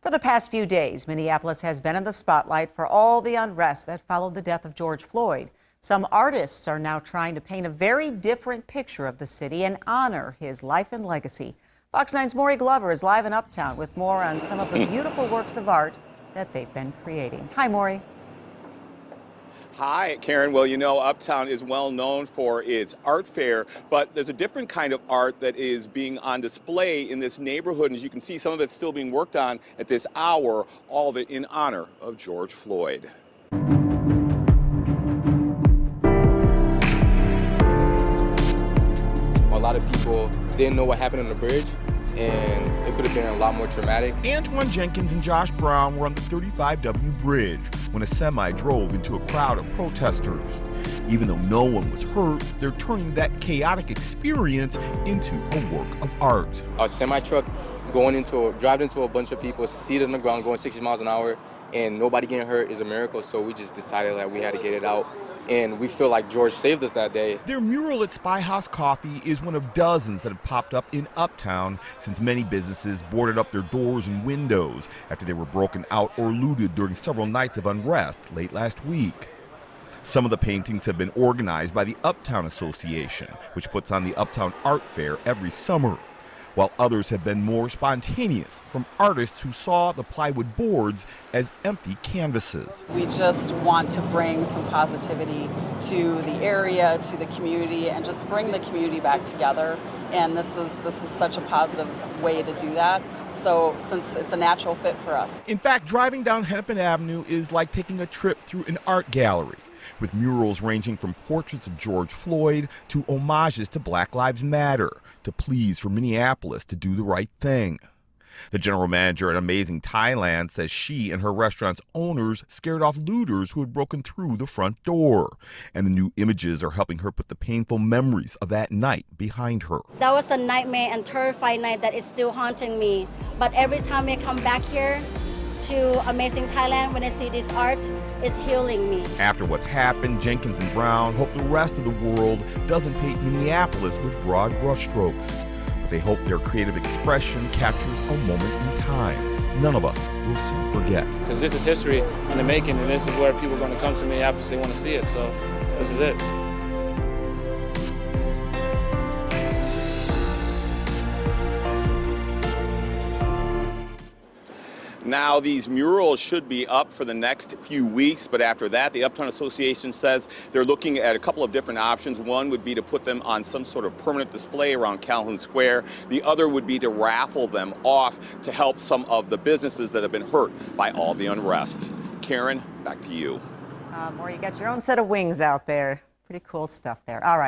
For the past few days, Minneapolis has been in the spotlight for all the unrest that followed the death of George Floyd. Some artists are now trying to paint a very different picture of the city and honor his life and legacy. Fox 9's Maury Glover is live in Uptown with more on some of the beautiful works of art that they've been creating. Hi, Maury. Hi, Karen. Well, you know, Uptown is well known for its art fair, but there's a different kind of art that is being on display in this neighborhood. And as you can see, some of it's still being worked on at this hour, all of it in honor of George Floyd. A lot of people didn't know what happened on the bridge, and it could have been a lot more traumatic. Antoine Jenkins and Josh Brown were on the 35W bridge when a semi drove into a crowd of protesters. Even though no one was hurt, they're turning that chaotic experience into a work of art. A semi truck driving into a bunch of people seated on the ground going 60 miles an hour, and nobody getting hurt is a miracle. So we just decided that we had to get it out. And we feel like George saved us that day. Their mural at Spy House Coffee is one of dozens that have popped up in Uptown since many businesses boarded up their doors and windows after they were broken out or looted during several nights of unrest late last week. Some of the paintings have been organized by the Uptown Association, which puts on the Uptown Art Fair every summer, while others have been more spontaneous from artists who saw the plywood boards as empty canvases. We just want to bring some positivity to the area, to the community, and just bring the community back together. And this is such a positive way to do that. So since it's a natural fit for us. In fact, driving down Hennepin Avenue is like taking a trip through an art gallery, with murals ranging from portraits of George Floyd to homages to Black Lives Matter, to pleas for Minneapolis to do the right thing. The general manager at Amazing Thailand says she and her restaurant's owners scared off looters who had broken through the front door. And the new images are helping her put the painful memories of that night behind her. That was a nightmare and terrifying night that is still haunting me. But every time I come back here to Amazing Thailand, when I see this art, it's healing me. After what's happened, Jenkins and Brown hope the rest of the world doesn't paint Minneapolis with broad brushstrokes. But they hope their creative expression captures a moment in time none of us will soon forget. Because this is history in the making, and this is where people are going to come to Minneapolis. They want to see it, so this is it. Now, these murals should be up for the next few weeks, but after that, the Uptown Association says they're looking at a couple of different options. One would be to put them on some sort of permanent display around Calhoun Square. The other would be to raffle them off to help some of the businesses that have been hurt by all the unrest. Karen, back to you. Maury, you got your own set of wings out there. Pretty cool stuff there. All right.